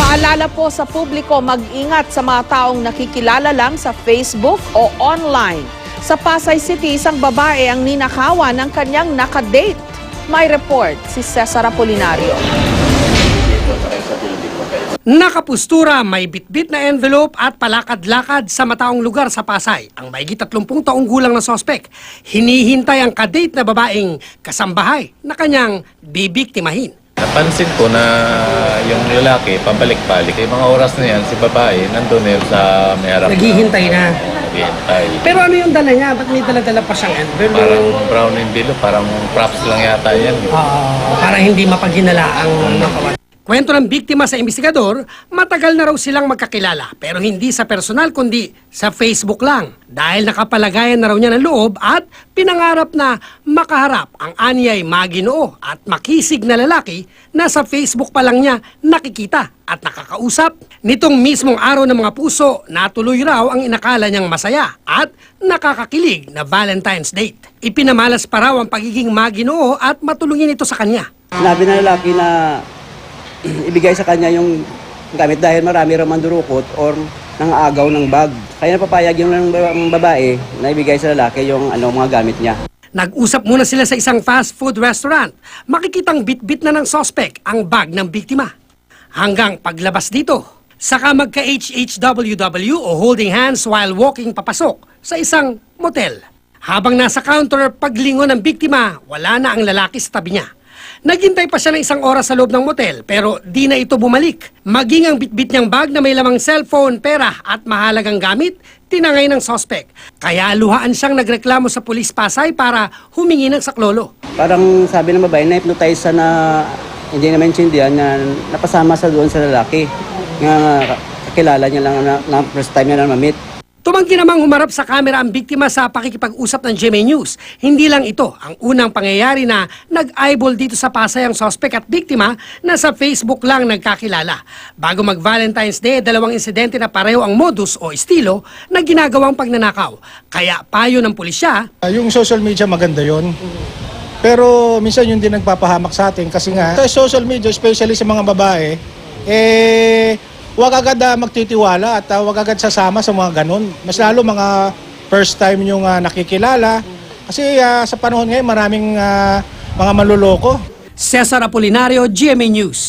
Paalala po sa publiko, mag-ingat sa mga taong nakikilala lang sa Facebook o online. Sa Pasay City, isang babae ang ninakawan ng kanyang nakadate. May report si Cesar Apolinario. Nakapustura, may bitbit na envelope at palakad-lakad sa mataong lugar sa Pasay. Ang mahigit 30 taong gulang na sospek, hinihintay ang kadate na babaeng kasambahay na kanyang bibiktimahin. Napansin ko na yung lalaki pabalik-balik. Yung mga oras na yan, si babae nandun na yun sa may harap. Naghihintay na. Naghihintay. Pero ano yung dala niya? Ba't may dala-dala pa siyang envelope? Parang brown envelope, parang props lang yata yan. Para hindi mapaghinala ang nakawan. Kwento ng biktima sa investigador, matagal na raw silang magkakilala pero hindi sa personal kundi sa Facebook lang. Dahil nakapalagayan na raw niya ng loob at pinangarap na makaharap ang anyay maginoo at makisig na lalaki na sa Facebook pa lang niya nakikita at nakakausap. Nitong mismong araw ng mga puso, natuloy raw ang inakala niyang masaya at nakakakilig na Valentine's date. Ipinamalas pa raw ang pagiging maginoo at matulungin ito sa kanya. Sinabi ng lalaki na ibigay sa kanya yung gamit dahil marami raw mandurukot or nang-agaw ng bag. Kaya napapayag yung babae na ibigay sa lalaki yung mga gamit niya. Nag-usap muna sila sa isang fast food restaurant. Makikitang bit-bit na ng sospek ang bag ng biktima. Hanggang paglabas dito, saka magka-HHWW o holding hands while walking papasok sa isang motel. Habang nasa counter, paglingon ng biktima, wala na ang lalaki sa tabi niya. Naghintay pa siya ng 1 oras sa loob ng motel pero di na ito bumalik. Maging ang bitbit niyang bag na may lamang cellphone, pera at mahalagang gamit, tinangay ng sospek. Kaya luhaan siyang nagreklamo sa Pulis Pasay para humingi ng saklolo. Parang sabi ng babae, na-hypnotize siya na hindi naman sindihan na napasama sa doon sa lalaki. Nga kakilala niya lang na first time niya na mamit. Tumanggi namang humarap sa kamera ang biktima sa pakikipag-usap ng GMA News. Hindi lang ito ang unang pangyayari na nag-eyeball dito sa Pasay ang sospek at biktima na sa Facebook lang nagkakilala. Bago mag-Valentine's Day, 2 insidente na pareho ang modus o estilo na ginagawang pagnanakaw. Kaya payo ng pulisya, yung social media maganda yon. Pero minsan yun din nagpapahamak sa atin kasi nga sa social media, especially sa mga babae, wag agad magtitiwala at wag agad sasama sa mga ganun. Mas lalo mga first time yung nakikilala. Kasi sa panahon ngayon maraming mga manloloko. Cesar Apolinario, GMA News.